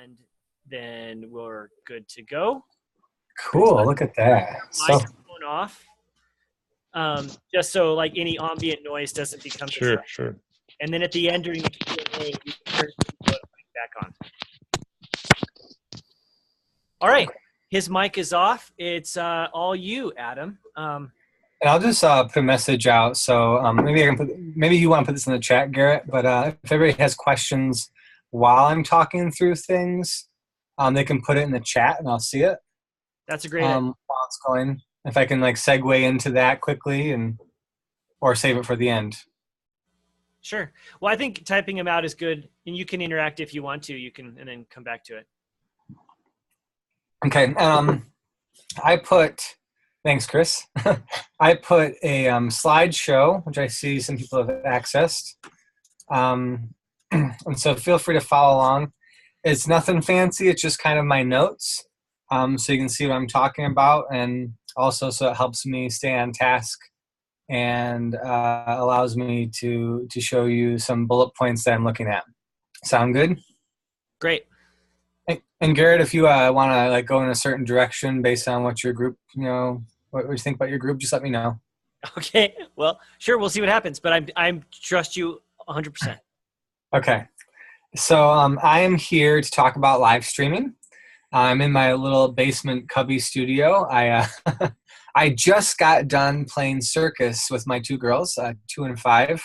and then we're good to go. Cool. Look at that. So Microphone off. Just so like any ambient noise doesn't become Sure. And then at the end during the Q&A, you can turn the mic back on. All right, his mic is off. It's all you, Adam. and I'll just put a message out. So maybe you want to put this in the chat, Garrett. But if everybody has questions while I'm talking through things, they can put it in the chat, and I'll see it. That's a great idea. While it's going. If I can like segue into that quickly or save it for the end. Sure. Well, I think typing them out is good, and you can interact if you want to. You can, and then come back to it. Okay. Thanks, Chris. I put a slideshow, which I see some people have accessed. And so feel free to follow along. It's nothing fancy. It's just kind of my notes. So you can see what I'm talking about, and also so it helps me stay on task and allows me to show you some bullet points that I'm looking at. Sound good? Great. And Garrett, if you want to like go in a certain direction based on what your group, what you think about your group, just let me know. Okay. Well, sure. We'll see what happens, but I trust you 100%. Okay. So I am here to talk about live streaming. I'm in my little basement cubby studio. I just got done playing circus with my two girls, 2 and 5.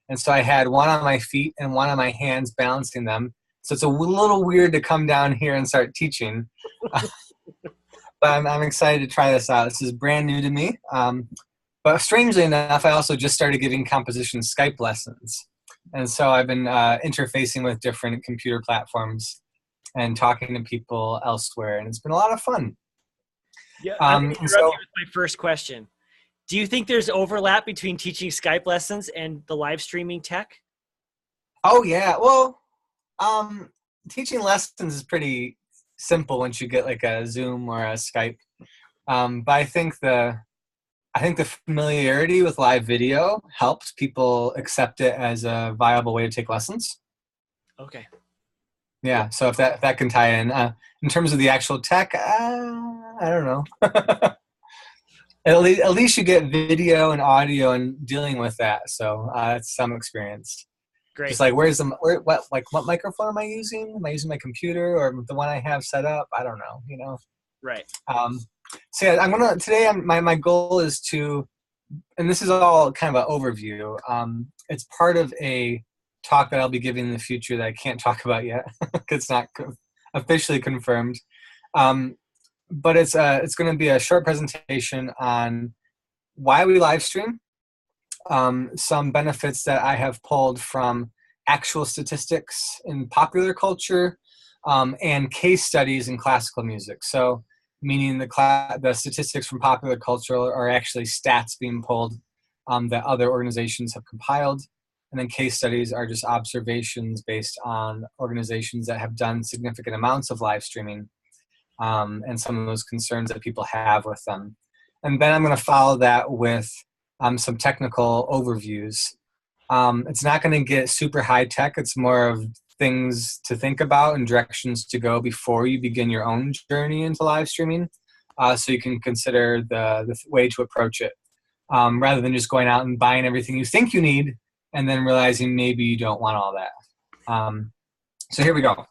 And so I had one on my feet and one on my hands balancing them. So it's a little weird to come down here and start teaching. But I'm excited to try this out. This is brand new to me. But strangely enough, I also just started giving composition Skype lessons. And so I've been interfacing with different computer platforms and talking to people elsewhere. And it's been a lot of fun. Yeah, I'm going to interrupt you with my first question. Do you think there's overlap between teaching Skype lessons and the live streaming tech? Oh, yeah. Well, teaching lessons is pretty simple once you get like a Zoom or a Skype. But I think the familiarity with live video helps people accept it as a viable way to take lessons. Okay. Yeah. So if that can tie in terms of the actual tech, I don't know. At least you get video and audio and dealing with that. So it's some experience. Great. Just like what microphone am I using? Am I using my computer or the one I have set up? I don't know. Right. So yeah, today my goal is to, and this is all kind of an overview. It's part of a talk that I'll be giving in the future that I can't talk about yet because it's not officially confirmed. But it's going to be a short presentation on why we live stream, some benefits that I have pulled from actual statistics in popular culture, and case studies in classical music. So meaning the statistics from popular culture are actually stats being pulled that other organizations have compiled. And then case studies are just observations based on organizations that have done significant amounts of live streaming, and some of those concerns that people have with them. And then I'm going to follow that with some technical overviews. It's not going to get super high tech. It's more of things to think about and directions to go before you begin your own journey into live streaming, so you can consider the way to approach it, rather than just going out and buying everything you think you need and then realizing maybe you don't want all that. So here we go.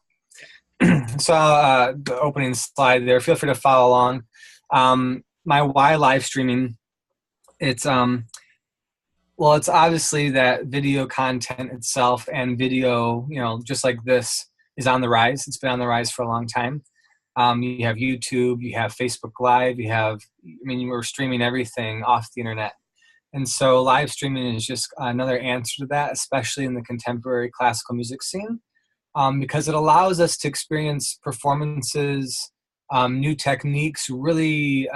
So the opening slide there, feel free to follow along. My why live streaming, it's obviously that video content itself and video, just like this, is on the rise. It's been on the rise for a long time. You have YouTube, you have Facebook Live, we're streaming everything off the internet. And so live streaming is just another answer to that, especially in the contemporary classical music scene, because it allows us to experience performances, new techniques, really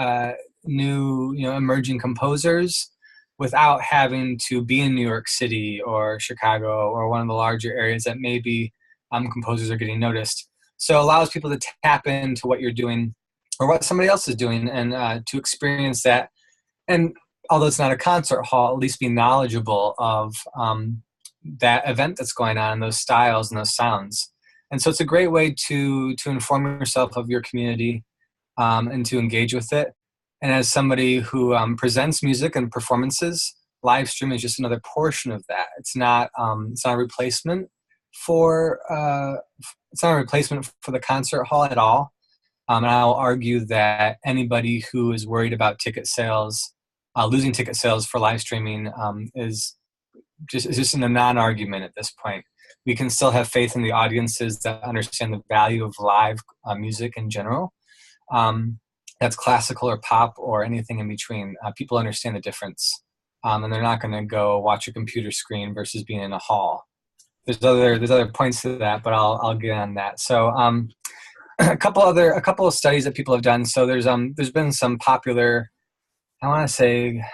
new, emerging composers without having to be in New York City or Chicago or one of the larger areas that maybe composers are getting noticed. So it allows people to tap into what you're doing or what somebody else is doing and to experience that. And although it's not a concert hall, at least be knowledgeable of that event that's going on, those styles and those sounds. And so it's a great way to inform yourself of your community and to engage with it. And as somebody who presents music and performances, live stream is just another portion of that. It's not a replacement for the concert hall at all. And I'll argue that anybody who is worried about ticket sales, losing ticket sales for live streaming, is just in a non-argument at this point. We can still have faith in the audiences that understand the value of live music in general. That's classical or pop or anything in between. People understand the difference, and they're not going to go watch a computer screen versus being in a hall. There's other points to that, but I'll get on that. So a couple of studies that people have done. So there's been some popular, I want to say,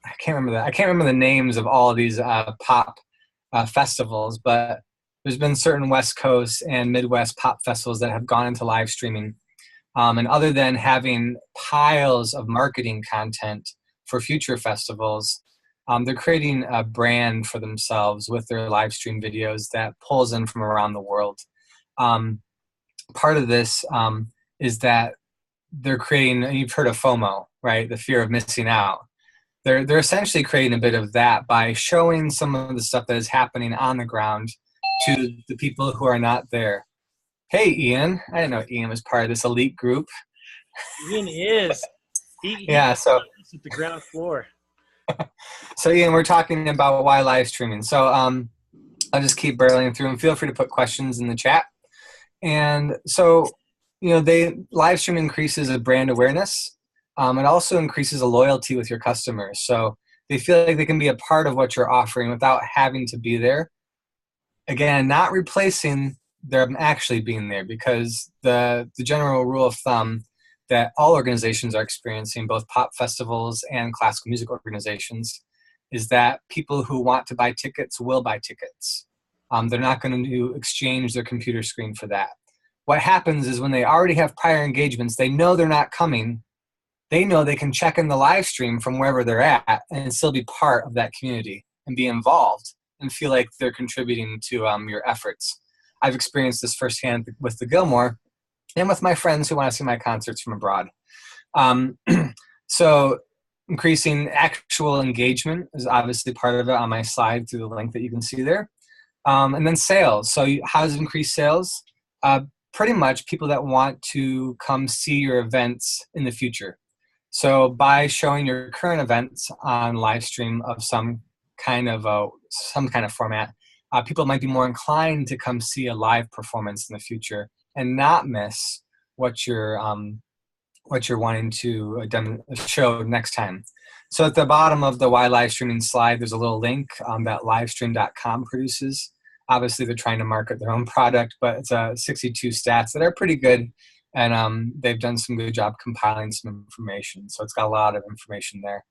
I can't remember the names of all of these pop festivals, but there's been certain West Coast and Midwest pop festivals that have gone into live streaming. And other than having piles of marketing content for future festivals, they're creating a brand for themselves with their live stream videos that pulls in from around the world. Part of this is that they're creating, and you've heard of FOMO, right? The fear of missing out. They're essentially creating a bit of that by showing some of the stuff that is happening on the ground to the people who are not there. Hey, Ian. I didn't know Ian was part of this elite group. Ian is. Yeah, so at the ground floor. So Ian, we're talking about why live streaming. So I'll just keep barreling through and feel free to put questions in the chat. And so, live stream increases a brand awareness. It also increases a loyalty with your customers. So they feel like they can be a part of what you're offering without having to be there. Again, not replacing them actually being there, because the general rule of thumb that all organizations are experiencing, both pop festivals and classical music organizations, is that people who want to buy tickets will buy tickets. They're not going to exchange their computer screen for that. What happens is when they already have prior engagements, they know they're not coming. They know they can check in the live stream from wherever they're at and still be part of that community and be involved and feel like they're contributing to your efforts. I've experienced this firsthand with the Gilmore and with my friends who want to see my concerts from abroad. So increasing actual engagement is obviously part of it on my slide through the link that you can see there. And then sales. So how does it increase sales? Pretty much people that want to come see your events in the future. So by showing your current events on live stream of some kind of format, people might be more inclined to come see a live performance in the future and not miss what you're wanting to show next time. So at the bottom of the why live streaming slide, there's a little link that livestream.com produces. Obviously, they're trying to market their own product, but it's 62 stats that are pretty good, and they've done some good job compiling some information. So it's got a lot of information there.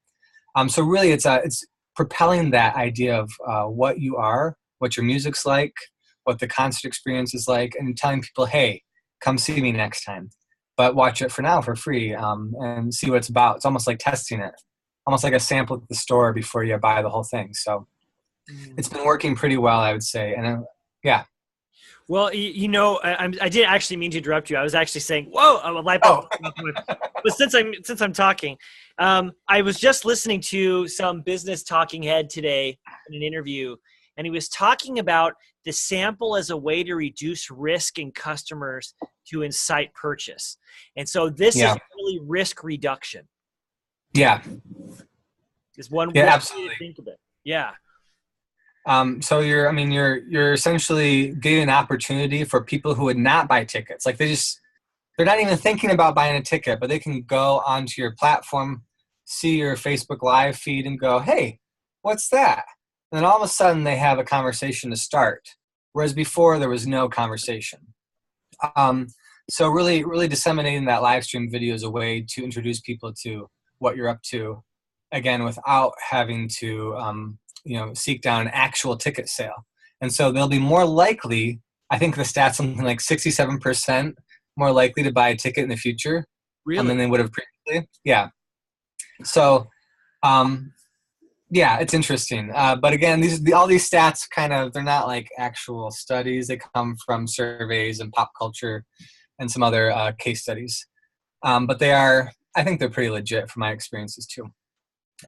So really, it's propelling that idea of what you are, what your music's like, what the concert experience is like, and telling people, hey, come see me next time. But watch it for now for free and see what it's about. It's almost like testing it, almost like a sample at the store before you buy the whole thing. So it's been working pretty well, I would say. And yeah. Well, I didn't actually mean to interrupt you. I was actually saying, "Whoa!" I'm a light bulb. But since I'm talking, I was just listening to some business talking head today in an interview, and he was talking about the sample as a way to reduce risk in customers to incite purchase. And so this is really risk reduction. Yeah. Is one way absolutely. to think of it. Yeah. So you're essentially giving an opportunity for people who would not buy tickets. Like they're not even thinking about buying a ticket, but they can go onto your platform, see your Facebook Live feed and go, hey, what's that? And then all of a sudden they have a conversation to start. Whereas before there was no conversation. So really disseminating that live stream video is a way to introduce people to what you're up to, again, without having to, seek down an actual ticket sale. And so they'll be more likely, I think the stats something like 67% more likely to buy a ticket in the future than they would have previously. Yeah. So Yeah, it's interesting. But again, all these stats they're not like actual studies. They come from surveys and pop culture and some other case studies. But I think they're pretty legit from my experiences too.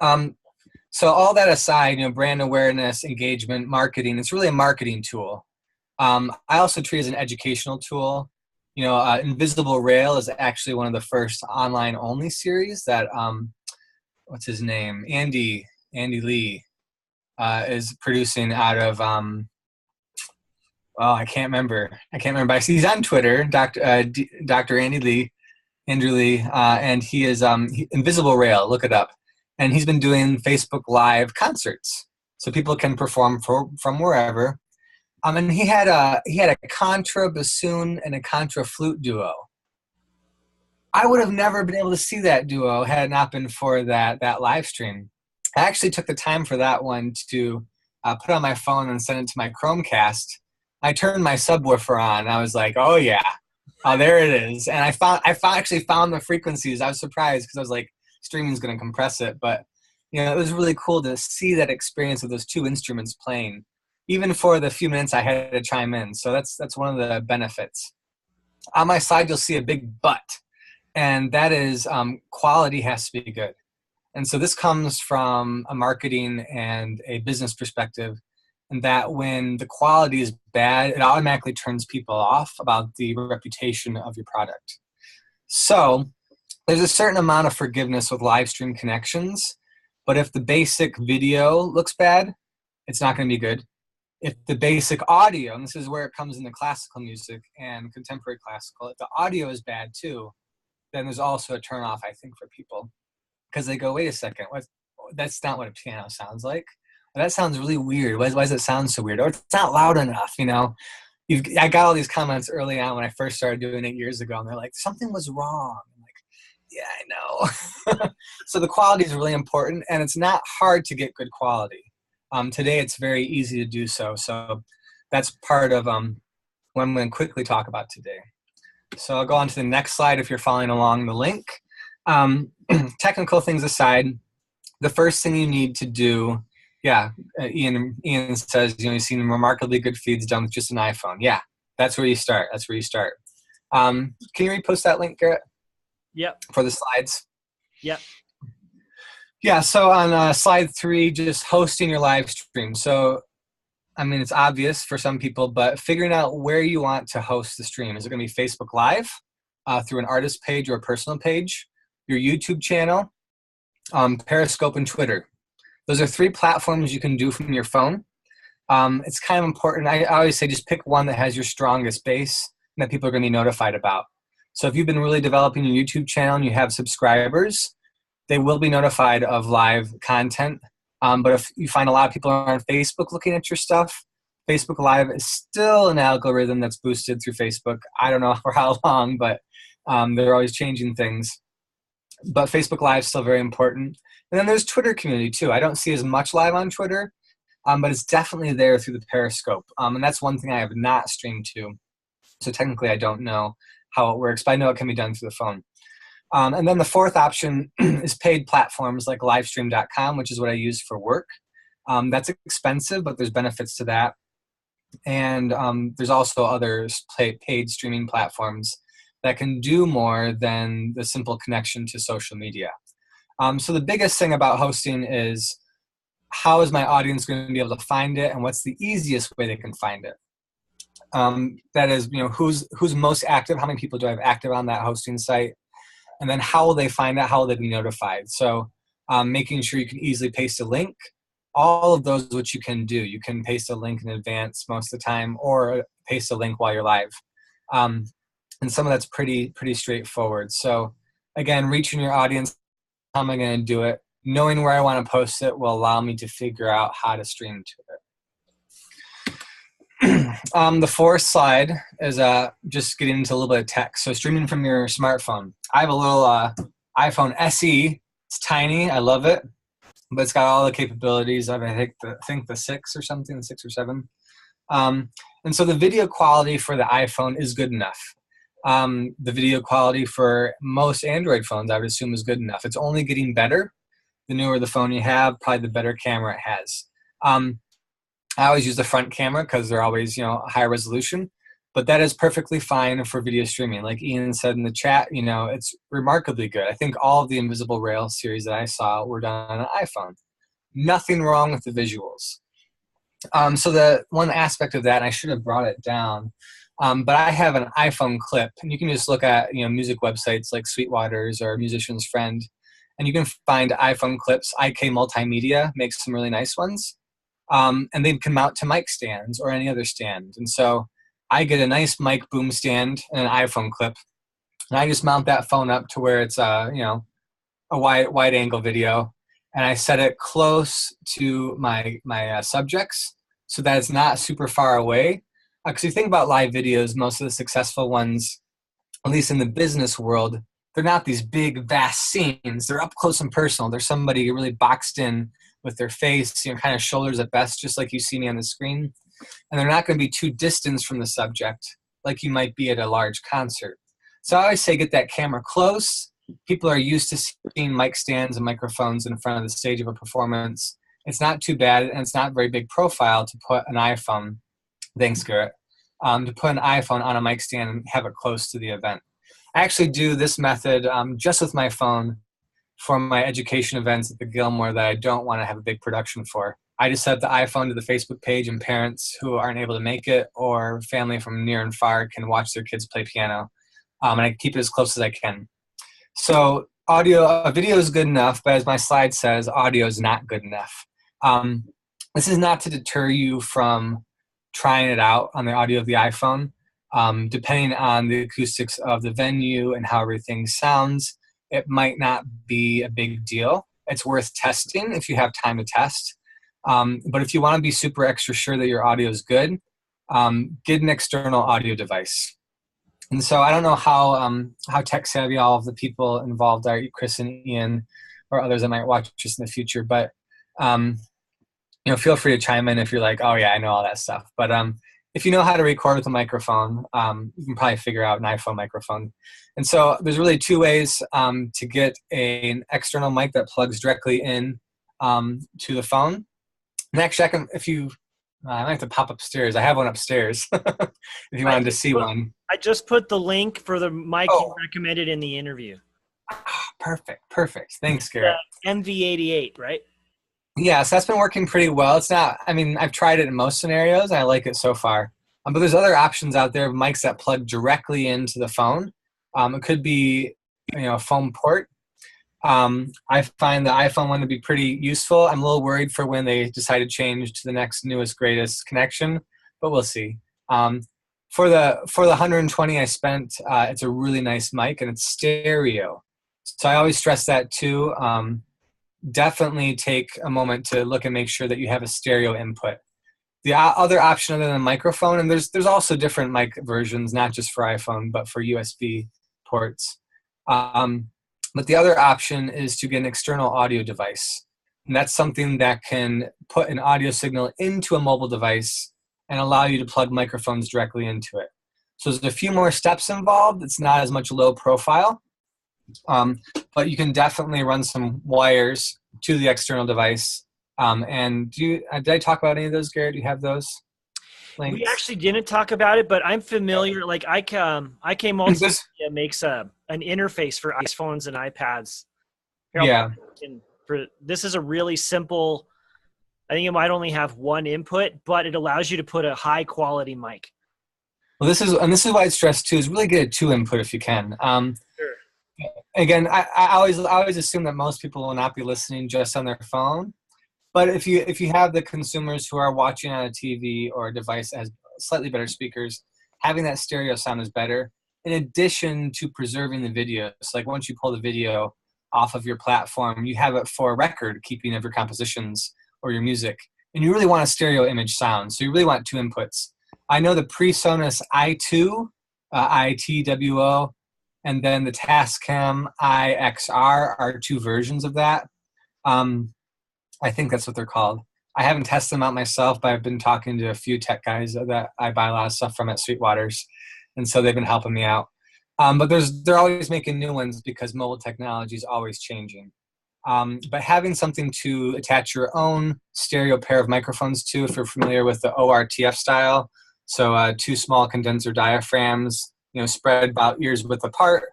So all that aside, brand awareness, engagement, marketing, it's really a marketing tool. I also treat it as an educational tool. Invisible Rail is actually one of the first online only series that, what's his name? Andy Lee is producing out of, I can't remember. I see he's on Twitter, Dr. Andrew Lee, and he is Invisible Rail. Look it up, and he's been doing Facebook Live concerts, so people can perform from wherever. And he had a contra bassoon and a contra flute duo. I would have never been able to see that duo had it not been for that live stream. I actually took the time for that one to put on my phone and send it to my Chromecast. I turned my subwoofer on. I was like, oh yeah, there it is. And I actually found the frequencies. I was surprised because I was like, streaming's going to compress it. But it was really cool to see that experience of those two instruments playing, even for the few minutes I had to chime in. So that's one of the benefits. On my side, you'll see a big but, and that is quality has to be good. And so this comes from a marketing and a business perspective, and that when the quality is bad, it automatically turns people off about the reputation of your product. So there's a certain amount of forgiveness with live stream connections, but if the basic video looks bad, it's not going to be good. If the basic audio, and this is where it comes into classical music and contemporary classical, if the audio is bad too, then there's also a turnoff, I think, for people. Because they go, wait a second, that's not what a piano sounds like. Well, that sounds really weird. Why does it sound so weird? Or it's not loud enough, I got all these comments early on when I first started doing it years ago, and they're like, something was wrong. I'm like, yeah, I know. So the quality is really important, and it's not hard to get good quality. Today, it's very easy to do so. So that's part of what I'm going to quickly talk about today. So I'll go on to the next slide if you're following along the link. Technical things aside, the first thing you need to do, Ian says, you've seen remarkably good feeds done with just an iPhone. Yeah, that's where you start. Can you repost that link, Garrett? Yep. For the slides? Yep. Yeah, so on slide 3, just hosting your live stream. So, it's obvious for some people, but figuring out where you want to host the stream. Is it going to be Facebook Live through an artist page or a personal page? Your YouTube channel, Periscope, and Twitter. Those are 3 platforms you can do from your phone. It's kind of important. I always say just pick one that has your strongest base and that people are going to be notified about. So if you've been really developing your YouTube channel and you have subscribers, they will be notified of live content. But if you find a lot of people are on Facebook looking at your stuff, Facebook Live is still an algorithm that's boosted through Facebook. I don't know for how long, but they're always changing things. But Facebook Live is still very important. And then there's Twitter community too. I don't see as much live on Twitter, but it's definitely there through the Periscope. And that's one thing I have not streamed to. So technically I don't know how it works, but I know it can be done through the phone. And then the fourth option is paid platforms like livestream.com, which is what I use for work. That's expensive, but there's benefits to that. And there's also other paid streaming platforms that can do more than the simple connection to social media. So the biggest thing about hosting is how is my audience going to be able to find it, and what's the easiest way they can find it? That is, who's most active, how many people do I have active on that hosting site, and then how will they find out, how will they be notified? So making sure you can easily paste a link, all of those which you can do. You can paste a link in advance most of the time, or paste a link while you're live. And some of that's pretty straightforward. So again, reaching your audience, how am I going to do it? Knowing where I want to post it will allow me to figure out how to stream to it. The fourth slide is just getting into a little bit of tech. So streaming from your smartphone. I have a little iPhone SE. It's tiny. I love it. But it's got all the capabilities of, I think the 6 or something, the 6 or 7. And so the video quality for the iPhone is good enough. The video quality for most Android phones, I would assume, is good enough. It's only getting better. the newer the phone you have, probably the better camera it has. I always use the front camera because they're always, high resolution, but that is perfectly fine for video streaming. Like Ian said in the chat, it's remarkably good. I think all of the Invisible Rail series that I saw were done on an iPhone. Nothing wrong with the visuals. So the one aspect of that, and I should have brought it down, but I have an iPhone clip, and you can just look at music websites like Sweetwater's or Musician's Friend, and you can find iPhone clips. IK Multimedia makes some really nice ones, and they can mount to mic stands or any other stand. And so I get a nice mic boom stand and an iPhone clip, and I just mount that phone up to where it's a wide angle video, and I set it close to my subjects so that it's not super far away. Because you think about live videos, most of the successful ones, at least in the business world, they're not these big, vast scenes. They're up close and personal. They're somebody really boxed in with their face, kind of shoulders at best, just like you see me on the screen. And they're not going to be too distant from the subject like you might be at a large concert. So I always say get that camera close. People are used to seeing mic stands and microphones in front of the stage of a performance. It's not too bad, and it's not very big profile to put an iPhone, thanks Garrett, to put an iPhone on a mic stand and have it close to the event. I actually do this method just with my phone for my education events at the Gilmore that I don't want to have a big production for. I just set the iPhone to the Facebook page, and parents who aren't able to make it or family from near and far can watch their kids play piano. And I keep it as close as I can. So video is good enough, but as my slide says, audio is not good enough. This is not to deter you from trying it out on the audio of the iPhone. Depending on the acoustics of the venue and how everything sounds, it might not be a big deal. It's worth testing if you have time to test. But if you want to be super extra sure that your audio is good, get an external audio device. And so I don't know how tech savvy all of the people involved are, Chris and Ian, or others that might watch this in the future. But feel free to chime in if you're like, oh yeah, I know all that stuff. But if you know how to record with a microphone, you can probably figure out an iPhone microphone. And so there's really two ways to get an external mic that plugs directly in to the phone. And actually, I might have to pop upstairs. I have one upstairs if you wanted to see one. I just put the link for the mic you recommended in the interview. Perfect. Thanks, Garrett. MV88, right? Yeah, so that's been working pretty well. It's not, I've tried it in most scenarios. And I like it so far. But there's other options out there, mics that plug directly into the phone. It could be, a phone port. I find the iPhone one to be pretty useful. I'm a little worried for when they decide to change to the next newest, greatest connection, but we'll see. For the 120 I spent, it's a really nice mic and it's stereo. So I always stress that too. Definitely take a moment to look and make sure that you have a stereo input. The other option other than a microphone, and there's also different mic versions, not just for iPhone, but for USB ports. But the other option is to get an external audio device. And that's something that can put an audio signal into a mobile device and allow you to plug microphones directly into it. So there's a few more steps involved. It's not as much low profile, but you can definitely run some wires to the external device. And did I talk about any of those, Garrett? Do you have those links? We actually didn't talk about it, but I'm familiar. Like IK Multimedia makes an interface for iPhones and iPads. This is a really simple. I think it might only have one input, but it allows you to put a high quality mic. Well, this is why it's stressed too. Is really get a 2 input if you can. Sure. Again, I always assume that most people will not be listening just on their phone. But if you have the consumers who are watching on a TV or a device that has slightly better speakers, having that stereo sound is better. In addition to preserving the video, so like once you pull the video off of your platform, you have it for record keeping of your compositions or your music, and you really want a stereo image sound. So you really want 2 inputs. I know the PreSonus i2, ITWO, and then the Tascam IXR are 2 versions of that. I think that's what they're called. I haven't tested them out myself, but I've been talking to a few tech guys that I buy a lot of stuff from at Sweetwater's, and so they've been helping me out. But they're always making new ones because mobile technology is always changing. But having something to attach your own stereo pair of microphones to, if you're familiar with the ORTF style, so two small condenser diaphragms, spread about ears width apart,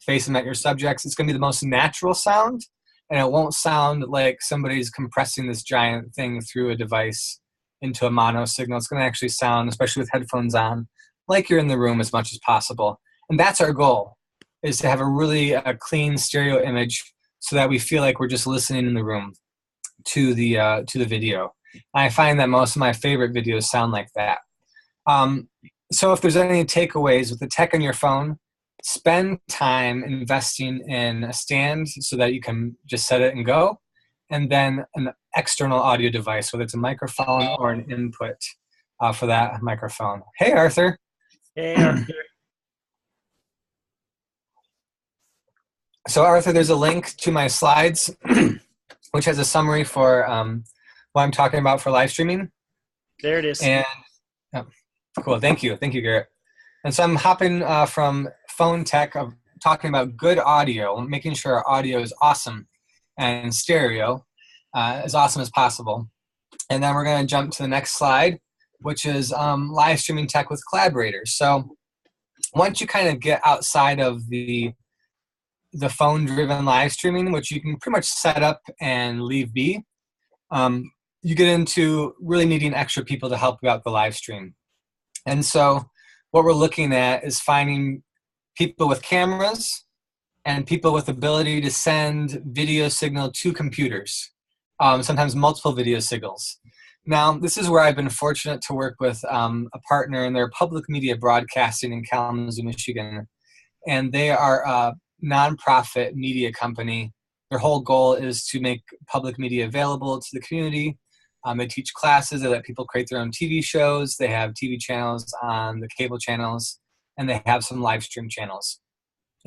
face them at your subjects, it's going to be the most natural sound, and it won't sound like somebody's compressing this giant thing through a device into a mono signal. It's going to actually sound, especially with headphones on, like you're in the room as much as possible. And that's our goal, is to have a really clean stereo image so that we feel like we're just listening in the room to the video. And I find that most of my favorite videos sound like that. So if there's any takeaways with the tech on your phone, spend time investing in a stand so that you can just set it and go, and then an external audio device, whether it's a microphone or an input for that microphone. Hey, Arthur. Hey, Arthur. So, Arthur, there's a link to my slides, which has a summary for what I'm talking about for live streaming. There it is. And cool. Thank you, Garrett. And so I'm hopping from phone tech of talking about good audio, making sure our audio is awesome and stereo as awesome as possible. And then we're going to jump to the next slide, which is live streaming tech with collaborators. So once you kind of get outside of the phone-driven live streaming, which you can pretty much set up and leave be, you get into really needing extra people to help you out the live stream. And so what we're looking at is finding people with cameras and people with ability to send video signal to computers, sometimes multiple video signals. Now, this is where I've been fortunate to work with a partner in their public media broadcasting in Kalamazoo, Michigan. And they are a nonprofit media company. Their whole goal is to make public media available to the community. They teach classes, they let people create their own TV shows, they have TV channels on the cable channels, and they have some live stream channels.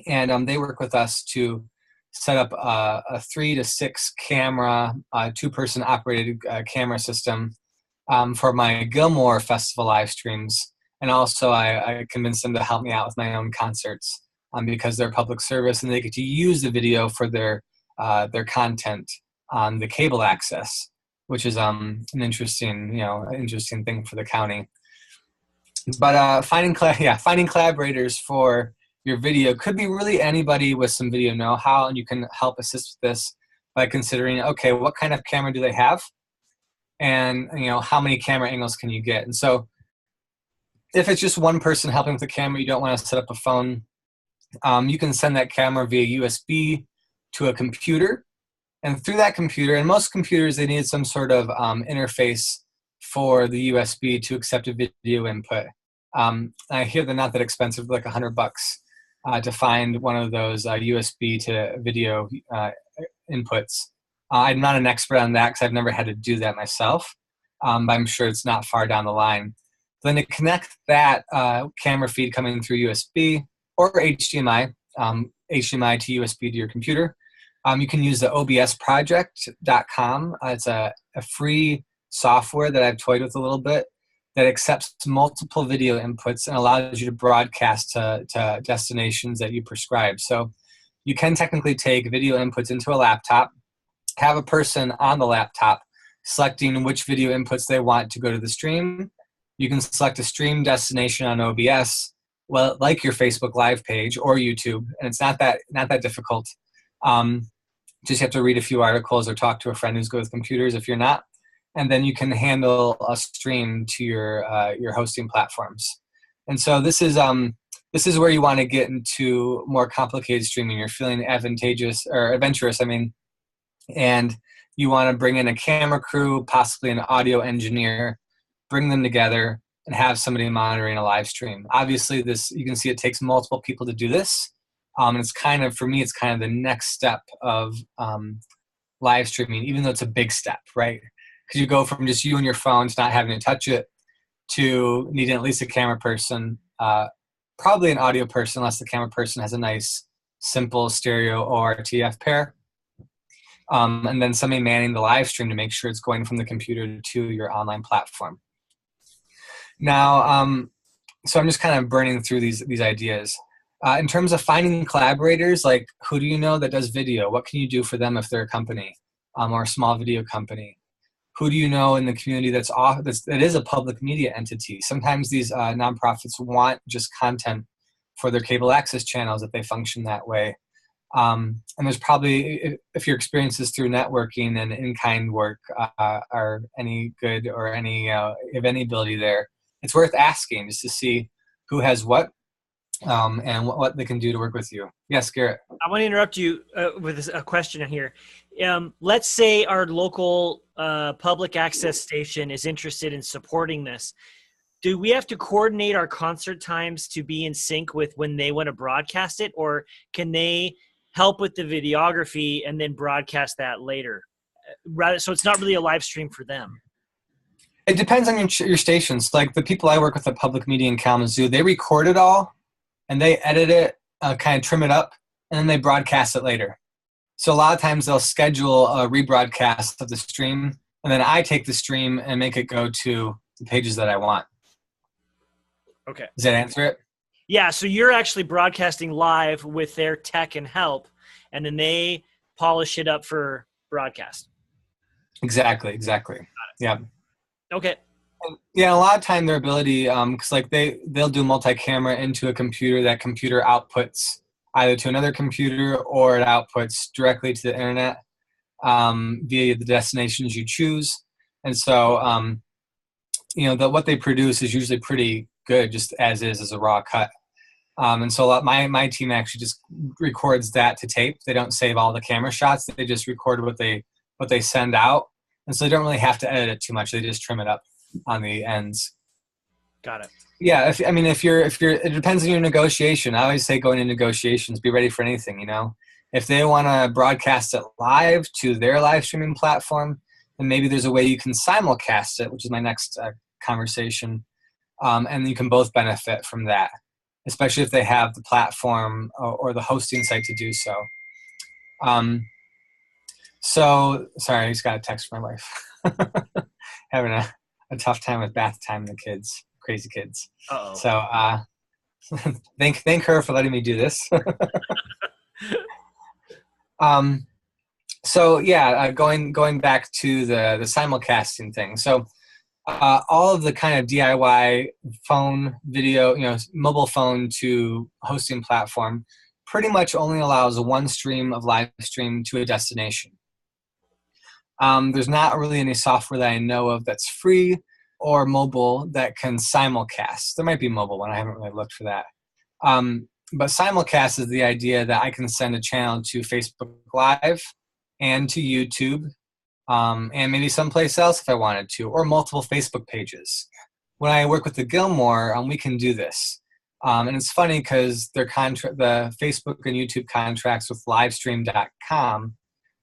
And they work with us to set up a 3 to 6 camera, 2-person operated camera system for my Gilmore Festival live streams. And also I convinced them to help me out with my own concerts because they're public service and they get to use the video for their content on the cable access, which is an interesting thing for the county. But finding collaborators for your video could be really anybody with some video know-how, and you can help assist with this by considering, okay, what kind of camera do they have, and how many camera angles can you get? And so, if it's just one person helping with the camera, you don't want to set up a phone. You can send that camera via USB to a computer. And through that computer, and most computers, they need some sort of interface for the USB to accept a video input. I hear they're not that expensive, like $100 to find one of those USB to video inputs. I'm not an expert on that because I've never had to do that myself, but I'm sure it's not far down the line. Then to connect that camera feed coming through USB or HDMI, HDMI to USB to your computer, you can use the obsproject.com. It's a free software that I've toyed with a little bit that accepts multiple video inputs and allows you to broadcast to destinations that you prescribe. So you can technically take video inputs into a laptop, have a person on the laptop selecting which video inputs they want to go to the stream. You can select a stream destination on OBS, well, like your Facebook Live page or YouTube, and it's not that difficult. Just have to read a few articles or talk to a friend who's good with computers if you're not, and then you can handle a stream to your hosting platforms. And so this is where you want to get into more complicated streaming. You're feeling adventurous, and you want to bring in a camera crew, possibly an audio engineer, bring them together, and have somebody monitoring a live stream. Obviously, you can see it takes multiple people to do this. And it's kind of, for me, it's kind of the next step of live streaming, even though it's a big step, right? Because you go from just you and your phones not having to touch it to needing at least a camera person, probably an audio person, unless the camera person has a nice, simple stereo or TF pair. And then somebody manning the live stream to make sure it's going from the computer to your online platform. Now, so I'm just kind of burning through these ideas. In terms of finding collaborators, like who do you know that does video? What can you do for them if they're a company or a small video company? Who do you know in the community that is a public media entity? Sometimes these nonprofits want just content for their cable access channels if they function that way. And there's probably, if your experience is through networking and in-kind work are any good or any have any ability there, it's worth asking just to see who has what and what they can do to work with you. Yes, Garrett. I want to interrupt you with a question here. Let's say our local public access station is interested in supporting this. Do we have to coordinate our concert times to be in sync with when they want to broadcast it, or can they help with the videography and then broadcast that later? So it's not really a live stream for them. It depends on your stations. Like the people I work with at Public Media in Kalamazoo, they record it all and they edit it, kind of trim it up, and then they broadcast it later. So a lot of times they'll schedule a rebroadcast of the stream, and then I take the stream and make it go to the pages that I want. Okay. Does that answer it? Yeah, so you're actually broadcasting live with their tech and help, and then they polish it up for broadcast. Exactly. Yeah. Okay. Yeah, a lot of time their ability, because like they'll do multi-camera into a computer. That computer outputs either to another computer or it outputs directly to the internet via the destinations you choose. And so, what they produce is usually pretty good, just as a raw cut. And so my team actually just records that to tape. They don't save all the camera shots. They just record what they send out. And so they don't really have to edit it too much. They just trim it up on the ends. Got it. Yeah. If it depends on your negotiation. I always say going into negotiations, be ready for anything, If they want to broadcast it live to their live streaming platform, then maybe there's a way you can simulcast it, which is my next conversation. And you can both benefit from that, especially if they have the platform or the hosting site to do so. So, sorry, I just got a text from my wife. Having a tough time with bath time, the kids, crazy kids. Uh-oh. So thank her for letting me do this. So yeah, going back to the simulcasting thing. So all of the kind of DIY phone video, mobile phone to hosting platform pretty much only allows one stream of live stream to a destination. There's not really any software that I know of that's free or mobile that can simulcast. There might be a mobile one. I haven't really looked for that. But simulcast is the idea that I can send a channel to Facebook Live and to YouTube and maybe someplace else if I wanted to, or multiple Facebook pages. When I work with the Gilmore, we can do this. And it's funny because the Facebook and YouTube contracts with livestream.com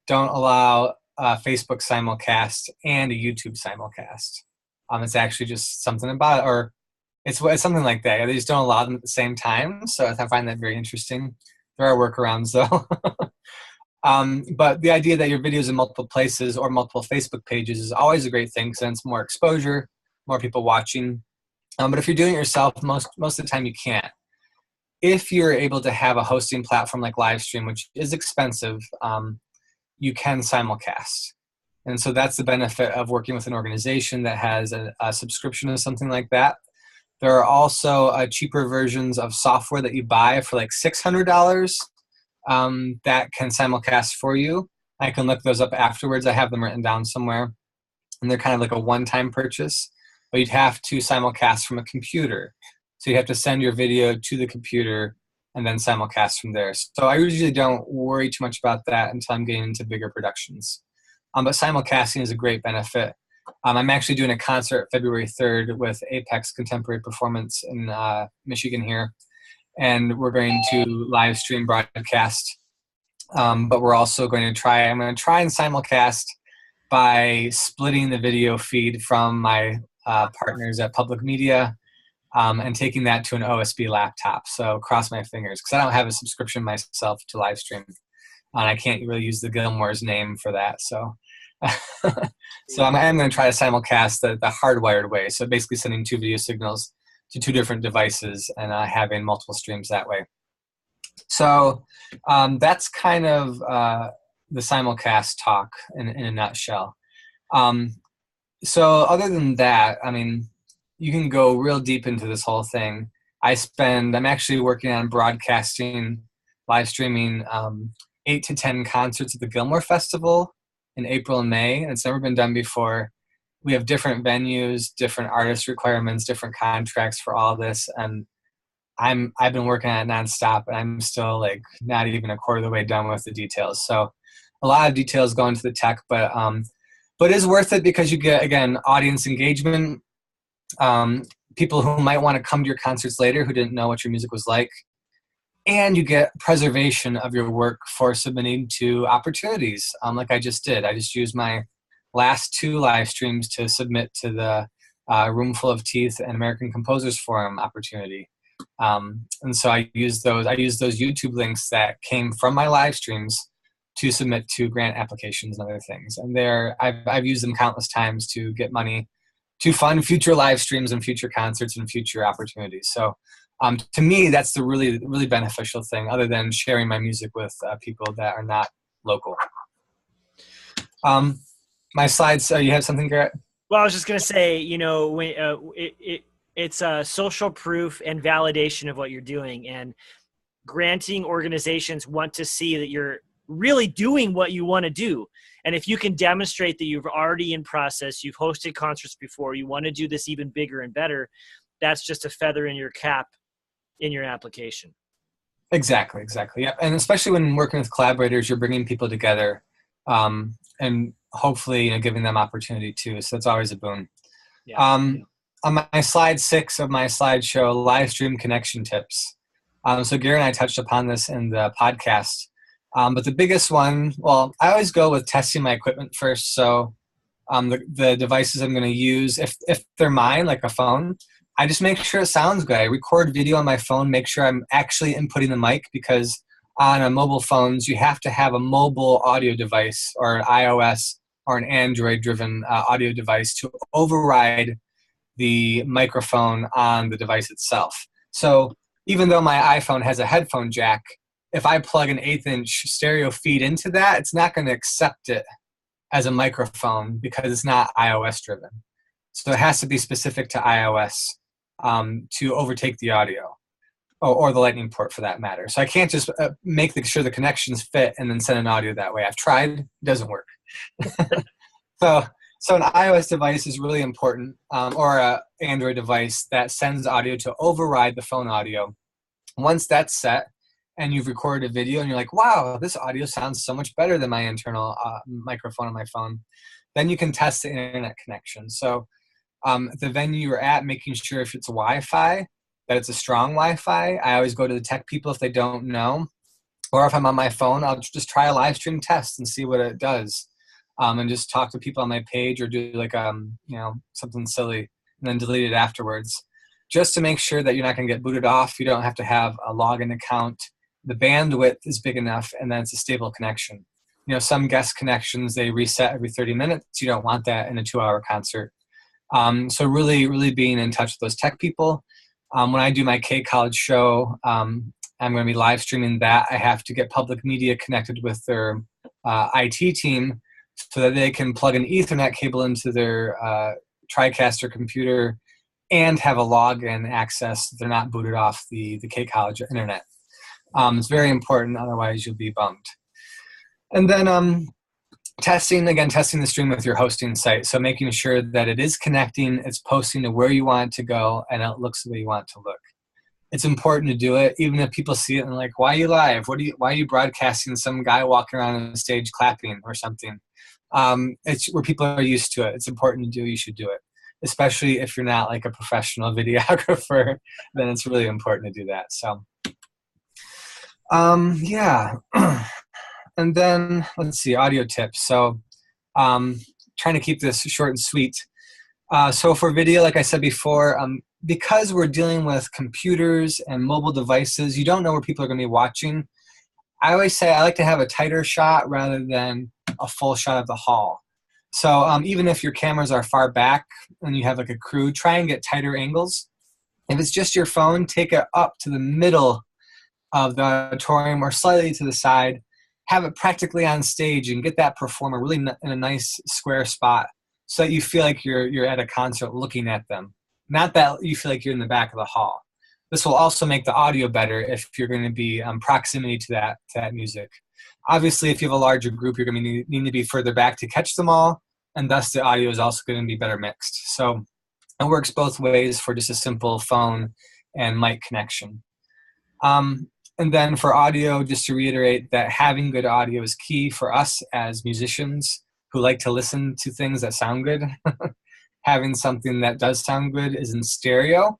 don't allow Facebook simulcast and a YouTube simulcast. It's actually just something about it, or it's something like that. They just don't allow them at the same time. So I find that very interesting. There are workarounds though. But the idea that your videos in multiple places or multiple Facebook pages is always a great thing, since more exposure, more people watching. But if you're doing it yourself, most of the time you can't. If you're able to have a hosting platform like Livestream, which is expensive, you can simulcast. And so that's the benefit of working with an organization that has a subscription or something like that. There are also cheaper versions of software that you buy for like $600 that can simulcast for you. I can look those up afterwards. I have them written down somewhere. And they're kind of like a one-time purchase. But you'd have to simulcast from a computer. So you have to send your video to the computer and then simulcast from there. So I usually don't worry too much about that until I'm getting into bigger productions. But simulcasting is a great benefit. I'm actually doing a concert February 3rd with Apex Contemporary Performance in Michigan here. And we're going to live stream broadcast. But we're also I'm going to try and simulcast by splitting the video feed from my partners at Public Media and taking that to an OSB laptop. So cross my fingers, because I don't have a subscription myself to live stream. And I can't really use the Gilmore's name for that. So so I'm going to try to simulcast the hardwired way. So basically sending two video signals to two different devices and having multiple streams that way. So that's kind of the simulcast talk in a nutshell. So other than that, I mean, you can go real deep into this whole thing. I'm actually working on broadcasting, live streaming 8 to 10 concerts at the Gilmore Festival in April and May. And it's never been done before. We have different venues, different artist requirements, different contracts for all this. And I've been working on it nonstop, and I'm still like not even a quarter of the way done with the details. So a lot of details go into the tech, but it is worth it because you get, again, audience engagement, people who might want to come to your concerts later who didn't know what your music was like, and you get preservation of your work for submitting to opportunities. Like I just did. I just used my last 2 live streams to submit to the Roomful of Teeth and American Composers Forum opportunity. And so I used those YouTube links that came from my live streams to submit to grant applications and other things. And I've used them countless times to get money to fund future live streams and future concerts and future opportunities. So to me, that's the really, really beneficial thing, other than sharing my music with people that are not local. My slides, you have something, Garrett? Well, I was just going to say, when it's social proof and validation of what you're doing, and granting organizations want to see that you're really doing what you want to do. And if you can demonstrate that you've already in process, you've hosted concerts before, you want to do this even bigger and better, that's just a feather in your cap in your application. Exactly. Yeah. And especially when working with collaborators, you're bringing people together, and hopefully, giving them opportunity too. So that's always a boon. Yeah. On my slide 6 of my slideshow, live stream connection tips. So Gary and I touched upon this in the podcast. But the biggest one, well, I always go with testing my equipment first. So the devices I'm going to use, if they're mine, like a phone, I just make sure it sounds good. I record video on my phone, make sure I'm actually inputting the mic, because on mobile phones, you have to have a mobile audio device or an iOS or an Android-driven audio device to override the microphone on the device itself. So even though my iPhone has a headphone jack, if I plug an 1/8-inch stereo feed into that, it's not going to accept it as a microphone because it's not iOS driven. So it has to be specific to iOS to overtake the audio, or the Lightning port for that matter. So I can't just make sure the connections fit and then send an audio that way. I've tried, it doesn't work. So an iOS device is really important, or an Android device that sends audio to override the phone audio. Once that's set, and you've recorded a video and you're like, wow, this audio sounds so much better than my internal microphone on my phone, then you can test the internet connection. So the venue you're at, making sure if it's Wi-Fi, that it's a strong Wi-Fi. I always go to the tech people if they don't know. Or if I'm on my phone, I'll just try a live stream test and see what it does. And just talk to people on my page, or do like something silly and then delete it afterwards, just to make sure that you're not going to get booted off. You don't have to have a login account. The bandwidth is big enough, and then it's a stable connection. Some guest connections, they reset every 30 minutes. You don't want that in a 2-hour concert. So really, really being in touch with those tech people. When I do my K-College show, I'm going to be live streaming that. I have to get public media connected with their IT team so that they can plug an Ethernet cable into their TriCaster computer and have a login access. They're not booted off the K-College internet. It's very important, otherwise you'll be bummed. And then testing the stream with your hosting site. So making sure that it is connecting, it's posting to where you want it to go, and it looks the way you want it to look. It's important to do it, even if people see it and like, why are you live? Why are you broadcasting some guy walking around on the stage clapping or something? It's where people are used to it. It's important to do. You should do it, especially if you're not like a professional videographer. Then it's really important to do that. So, yeah. And then let's see, audio tips. So, trying to keep this short and sweet. So for video, like I said before, because we're dealing with computers and mobile devices, you don't know where people are going to be watching. I always say I like to have a tighter shot rather than a full shot of the hall. So even if your cameras are far back and you have like a crew, try and get tighter angles. If it's just your phone, take it up to the middle of the auditorium or slightly to the side. Have it practically on stage and get that performer really in a nice square spot so that you feel like you're at a concert looking at them. Not that you feel like you're in the back of the hall. This will also make the audio better if you're going to be proximity to that music. Obviously, if you have a larger group, you're going to need to be further back to catch them all, and thus the audio is also going to be better mixed. So it works both ways for just a simple phone and mic connection. And then for audio, just to reiterate that having good audio is key for us as musicians who like to listen to things that sound good. Having something that does sound good is in stereo.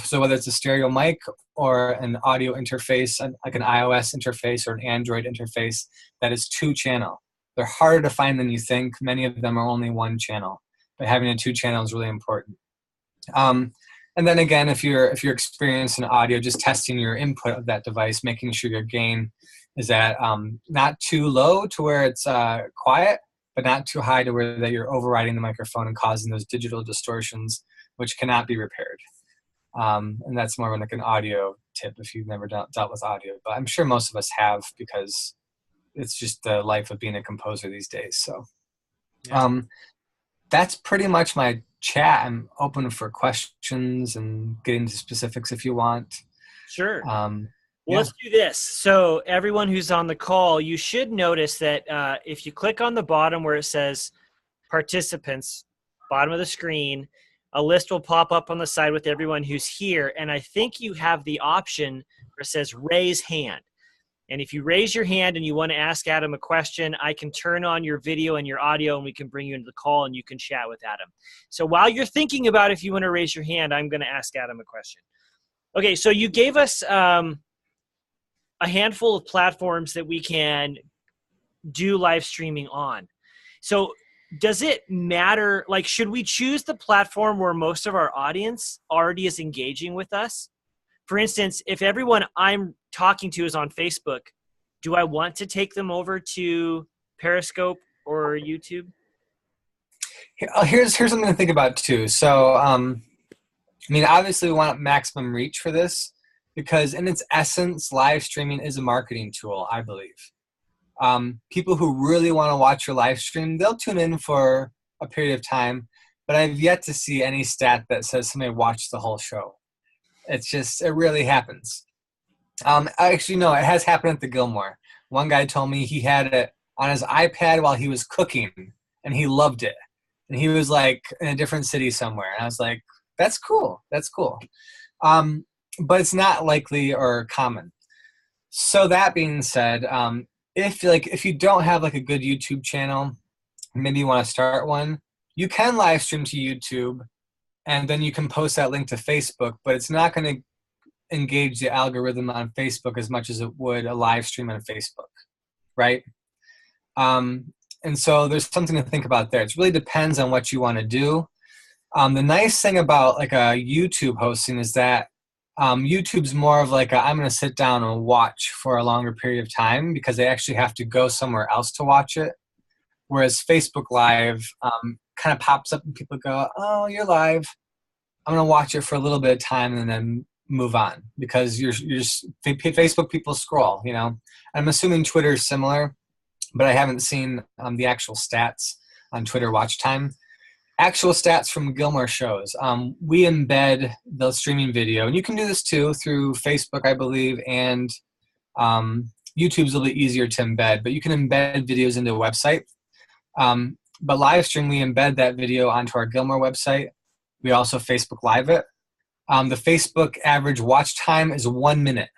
So whether it's a stereo mic or an audio interface, like an iOS interface or an Android interface, that is 2-channel. They're harder to find than you think. Many of them are only 1 channel, but having a 2-channel is really important. And then again, if you're experienced in audio, just testing your input of that device, making sure your gain is at not too low to where it's quiet, but not too high to where that you're overriding the microphone and causing those digital distortions, which cannot be repaired. And that's more of like an audio tip if you've never dealt with audio. But I'm sure most of us have, because it's just the life of being a composer these days. So that's pretty much my chat. I'm open for questions and getting to specifics if you want. Sure. Let's do this. So everyone who's on the call, you should notice that if you click on the bottom where it says participants, bottom of the screen, a list will pop up on the side with everyone who's here. And I think you have the option where it says raise hand. And if you raise your hand and you want to ask Adam a question, I can turn on your video and your audio and we can bring you into the call and you can chat with Adam. So while you're thinking about if you want to raise your hand, I'm going to ask Adam a question. Okay, so you gave us a handful of platforms that we can do live streaming on. So does it matter, like, should we choose the platform where most of our audience already is engaging with us? For instance, if everyone I'm talking to is on Facebook, do I want to take them over to Periscope or YouTube? Here's something to think about too. So, I mean, obviously we want maximum reach for this because in its essence, live streaming is a marketing tool, I believe. People who really want to watch your live stream, they'll tune in for a period of time, but I've yet to see any stat that says somebody watched the whole show. It really happens. Actually, no, it has happened at the Gilmore. One guy told me he had it on his iPad while he was cooking, and he loved it. And he was like in a different city somewhere. And I was like, that's cool. That's cool. But it's not likely or common. So that being said, if you don't have like a good YouTube channel, maybe you want to start one, you can live stream to YouTube and then you can post that link to Facebook, but it's not going to engage the algorithm on Facebook as much as it would a live stream on Facebook, right? And so there's something to think about there. It really depends on what you want to do. The nice thing about like a YouTube hosting is that YouTube's more of like I'm going to sit down and watch for a longer period of time because they actually have to go somewhere else to watch it. Whereas Facebook Live kind of pops up and people go, oh, you're live. I'm going to watch it for a little bit of time and then move on because you're just Facebook people scroll, you know. I'm assuming Twitter is similar, but I haven't seen the actual stats on Twitter watch time. Actual stats from Gilmore shows. We embed the streaming video, and you can do this too through Facebook, I believe, and YouTube's a little bit easier to embed, but you can embed videos into a website. But live stream, we embed that video onto our Gilmore website. We also Facebook Live it. The Facebook average watch time is 1 minute.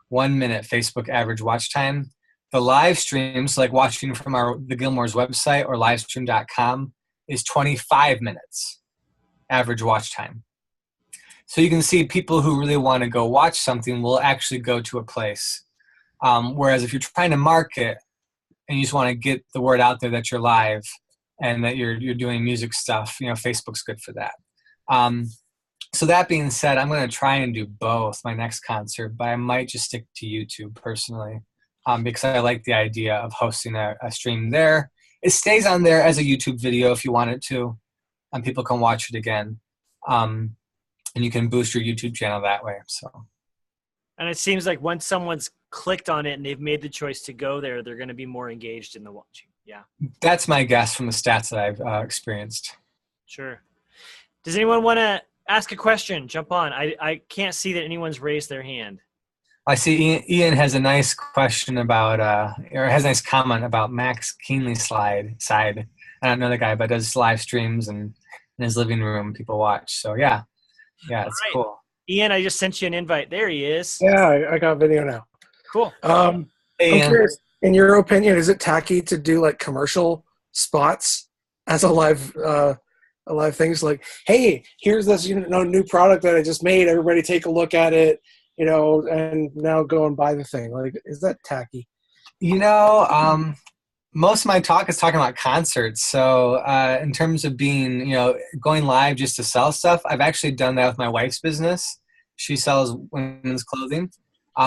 1 minute Facebook average watch time. The live streams, like watching from the Gilmore's website or livestream.com, is 25 minutes average watch time. So you can see people who really want to go watch something will actually go to a place. Whereas if you're trying to market and you just want to get the word out there that you're live and that you're doing music stuff, you know, Facebook's good for that. So that being said, I'm going to try and do both my next concert, but I might just stick to YouTube personally because I like the idea of hosting a stream there. It stays on there as a YouTube video if you want it to, and people can watch it again. And you can boost your YouTube channel that way. So, And it seems like once someone's clicked on it and they've made the choice to go there, they're going to be more engaged in the watching. Yeah. That's my guess from the stats that I've experienced. Sure. Does anyone want to ask a question? Jump on. I can't see that anyone's raised their hand. I see Ian has a nice question about, or has a nice comment about Max Keenly's side. I don't know the guy, but does live streams and in his living room people watch. So yeah, it's right. cool. Ian, I just sent you an invite. There he is. Yeah, I got video now. Cool. Hey, I'm curious, in your opinion, is it tacky to do like commercial spots as a live things like, hey, here's this new product that I just made. Everybody take a look at it, and now go and buy the thing. Like, is that tacky? Most of my talk is talking about concerts. So in terms of being, going live just to sell stuff, I've actually done that with my wife's business. She sells women's clothing.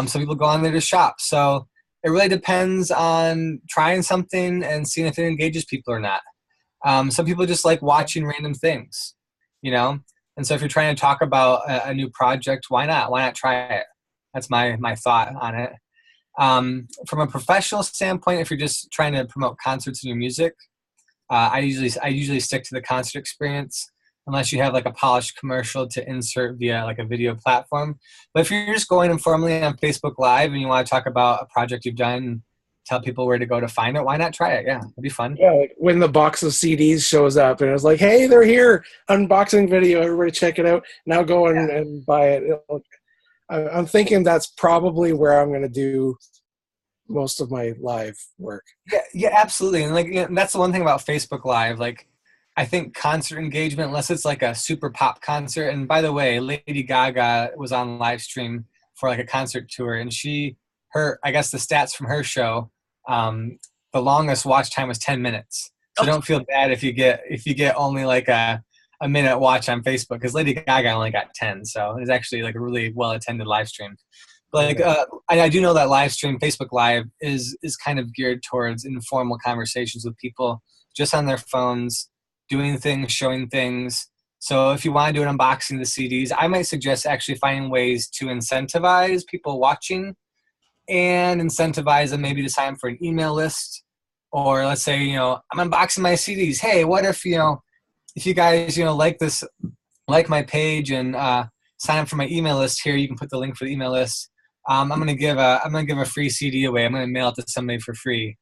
So people go on there to shop. So it really depends on trying something and seeing if it engages people or not. Some people just like watching random things, And so if you're trying to talk about a new project, why not? Why not try it? That's my thought on it. From a professional standpoint, if you're just trying to promote concerts and your music, I usually stick to the concert experience unless you have like a polished commercial to insert via like a video platform. But if you're just going informally on Facebook Live and you want to talk about a project you've done, tell people where to go to find it, why not try it? Yeah, it'd be fun. Yeah, like when the box of CDs shows up and it's like, hey, they're here, unboxing video, everybody check it out. Now go and buy it. I'm thinking that's probably where I'm going to do most of my live work. Yeah, absolutely. And that's the one thing about Facebook Live. Like, I think concert engagement, unless it's like a super pop concert. And by the way, Lady Gaga was on live stream for like a concert tour, and I guess the stats from her show, the longest watch time was 10 minutes. So don't feel bad if you get only like a minute watch on Facebook, because Lady Gaga only got 10. So it's actually like a really well attended live stream. Like, I do know that live stream, Facebook Live, is kind of geared towards informal conversations with people just on their phones, doing things, showing things. So if you want to do an unboxing of the CDs, I might suggest actually finding ways to incentivize people watching and incentivize them maybe to sign up for an email list. Or let's say, I'm unboxing my CDs. Hey, what if, if you guys, like my page and sign up for my email list here, you can put the link for the email list. I'm gonna give a free CD away. I'm gonna mail it to somebody for free.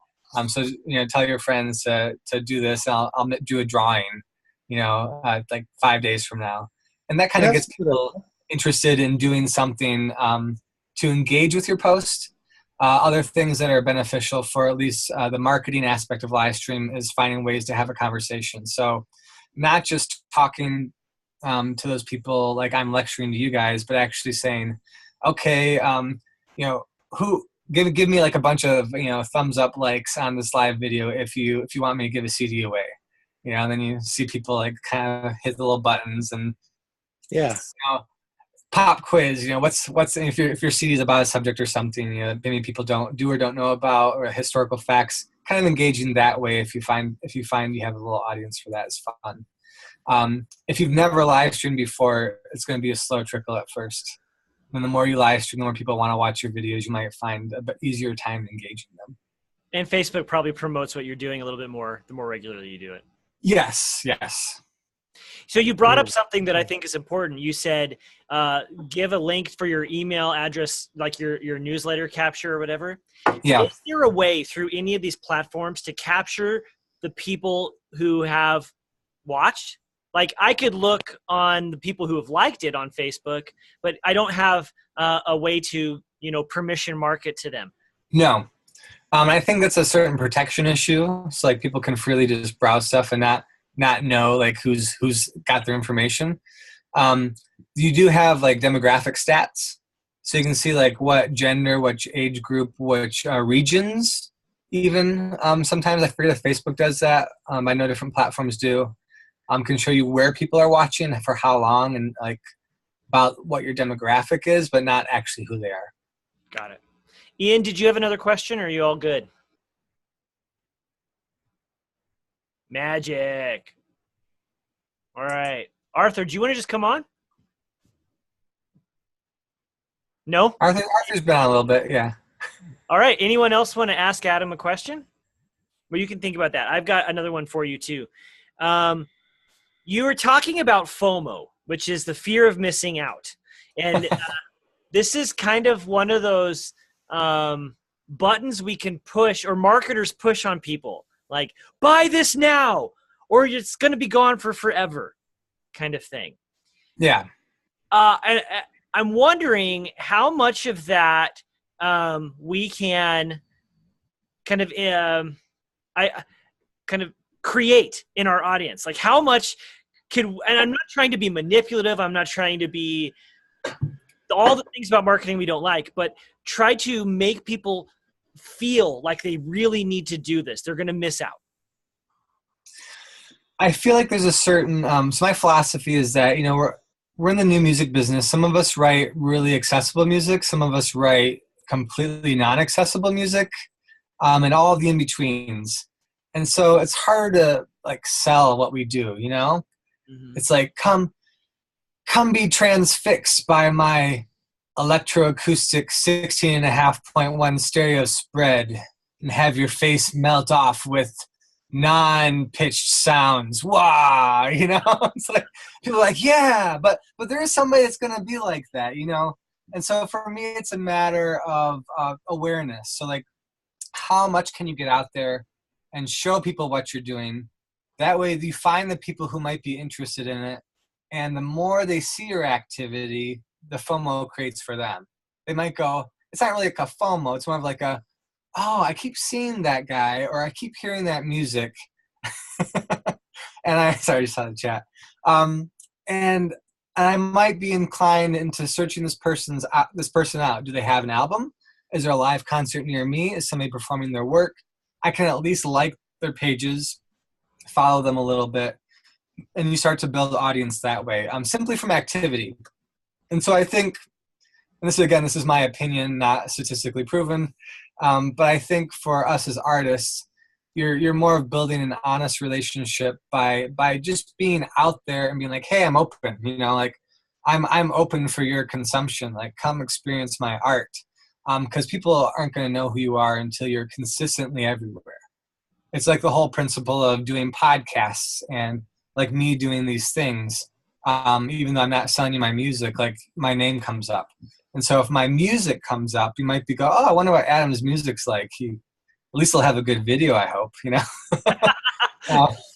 So tell your friends to do this. And I'll do a drawing, like 5 days from now, and that kind of gets people interested in doing something to engage with your post. Other things that are beneficial for at least the marketing aspect of live stream is finding ways to have a conversation. So not just talking to those people like I'm lecturing to you guys, but actually saying, okay, give me like a bunch of thumbs up likes on this live video if you want me to give a CD away, and then you see people like kind of hit the little buttons and pop quiz. What's if your CD is about a subject or something maybe people don't know about, or historical facts. Kind of engaging that way. If you find you have a little audience for that, is fun. If you've never live streamed before, it's going to be a slow trickle at first. And the more you live stream, the more people want to watch your videos. You might find a bit easier time engaging them. And Facebook probably promotes what you're doing a little bit more the more regularly you do it. Yes. So you brought up something that I think is important. You said give a link for your email address, like your newsletter capture or whatever. Yeah. Is there a way through any of these platforms to capture the people who have watched? Like, I could look on the people who have liked it on Facebook, but I don't have a way to, permission market to them. No. I think that's a certain protection issue. So like people can freely just browse stuff and not know like who's got their information. You do have like demographic stats. So you can see like what gender, which age group, which regions even. Sometimes I forget if Facebook does that. I know different platforms do. Can show you where people are watching, for how long, and like about what your demographic is, but not actually who they are. Got it. Ian, did you have another question, or are you all good? Magic. All right. Arthur, do you want to just come on? No? Arthur's been on a little bit, yeah. All right. Anyone else want to ask Adam a question? Well, you can think about that. I've got another one for you too. You were talking about FOMO, which is the fear of missing out. And this is kind of one of those buttons we can push, or marketers push on people, like buy this now or it's going to be gone for forever kind of thing. Yeah. I'm wondering how much of that we can kind of create in our audience. Like how much and I'm not trying to be manipulative. I'm not trying to be all the things about marketing we don't like, but try to make people feel like they really need to do this. They're going to miss out. I feel like there's a certain, so my philosophy is that, you know, we're in the new music business. Some of us write really accessible music. Some of us write completely non-accessible music, and all of the in-betweens. And so it's hard to like sell what we do, you know? Mm-hmm. It's like, come be transfixed by my electroacoustic 16.5.1 stereo spread and have your face melt off with non-pitched sounds. Wow, you know? It's like people are like, yeah, but there is somebody that's going to be like that, you know? And so for me, it's a matter of awareness. So like, how much can you get out there and show people what you're doing? That way you find the people who might be interested in it. And the more they see your activity, the FOMO creates for them. They might go, it's not really like a FOMO. It's more of like oh, I keep seeing that guy, or I keep hearing that music. And sorry, I just saw the chat. And I might be inclined into searching this person out. Do they have an album? Is there a live concert near me? Is somebody performing their work? I can at least like their pages, follow them a little bit, and you start to build the audience that way, simply from activity. And so I think, and this is my opinion, not statistically proven, but I think for us as artists, you're more of building an honest relationship by just being out there and being like, hey, I'm open, you know, like I'm open for your consumption, like come experience my art. Because people aren't going to know who you are until you're consistently everywhere. It's like the whole principle of doing podcasts and like me doing these things. Even though I'm not selling you my music, like my name comes up. And so if my music comes up, you might go, oh, I wonder what Adam's music's like. At least he'll have a good video, I hope, you know?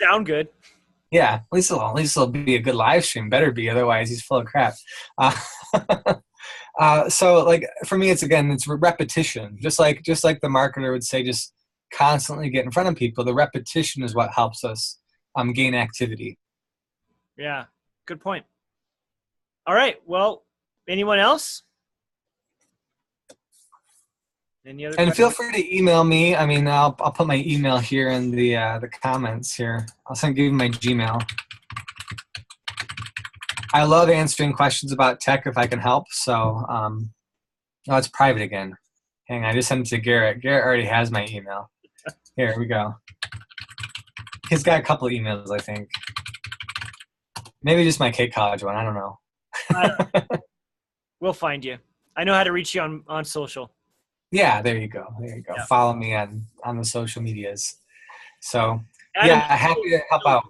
Sound good. Yeah, at least it'll be a good live stream. Better be, otherwise he's full of crap. So like for me, it's repetition. Just like the marketer would say, just constantly get in front of people. The repetition is what helps us gain activity. Yeah, good point. All right. Well, anyone else? Any other questions? Feel free to email me. I mean, I'll put my email here in the comments here. I'll give you my Gmail. I love answering questions about tech if I can help. So, it's private again. Hang on, I just sent it to Garrett. Garrett already has my email. Here we go. He's got a couple of emails, I think. Maybe just my K College one. I don't know. We'll find you. I know how to reach you on social. Yeah, there you go. Yeah. Follow me on the social medias. So, Adam, happy to help out.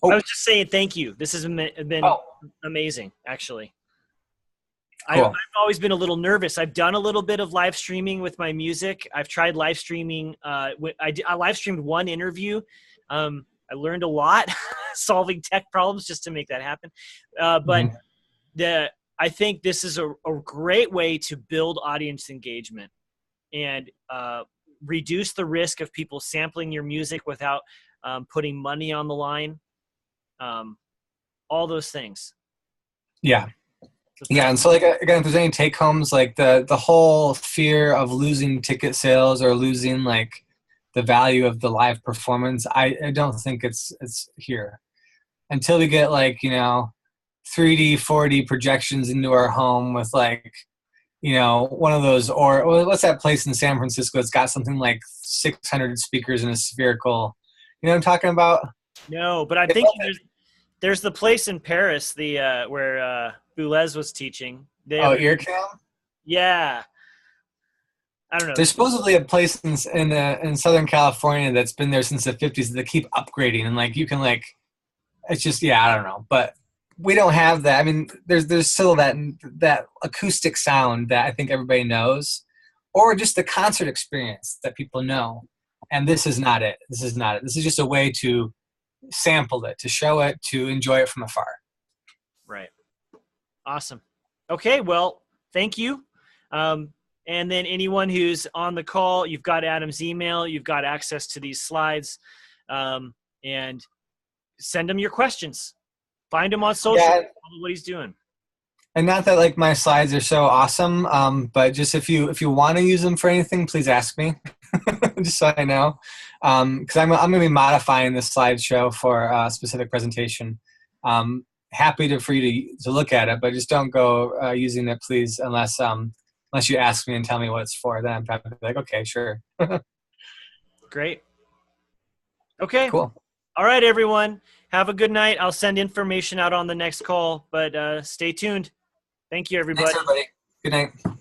Oh. I was just saying thank you. This has been amazing, actually. Cool. I've always been a little nervous. I've done a little bit of live streaming with my music. I've tried live streaming. I live streamed one interview. I learned a lot solving tech problems just to make that happen. But I think this is a great way to build audience engagement and reduce the risk of people sampling your music without putting money on the line. All those things. Yeah. Yeah. And so like, again, if there's any take homes, like the whole fear of losing ticket sales or losing like the value of the live performance, I don't think it's here until we get like, you know, 3D, 4D projections into our home with like, you know, one of those, or what's that place in San Francisco? It's got something like 600 speakers in a spherical, you know what I'm talking about? No, but I think there's the place in Paris, where Boulez was teaching. They Oh, have ear cam. yeah. I don't know. There's supposedly a place in Southern California that's been there since the 50s that they keep upgrading, and like you can like, it's just yeah, I don't know, but we don't have that. I mean, there's still that acoustic sound that I think everybody knows, or just the concert experience that people know, and this is not it. This is not it. This is just a way to sample it, to show it, to enjoy it from afar. Right. Awesome. Okay. Well, thank you. And then anyone who's on the call, you've got Adam's email, you've got access to these slides, and send him your questions. Find him on social. Yeah. What he's doing. And not that like my slides are so awesome, but just if you want to use them for anything, please ask me, just so I know, because I'm going to be modifying this slideshow for a specific presentation. Happy for you to look at it, but just don't go using it, please, unless you ask me and tell me what it's for. Then I'm probably like, okay, sure. Great. Okay. Cool. All right, everyone. Have a good night. I'll send information out on the next call, but stay tuned. Thank you, everybody. Thanks, everybody. Good night.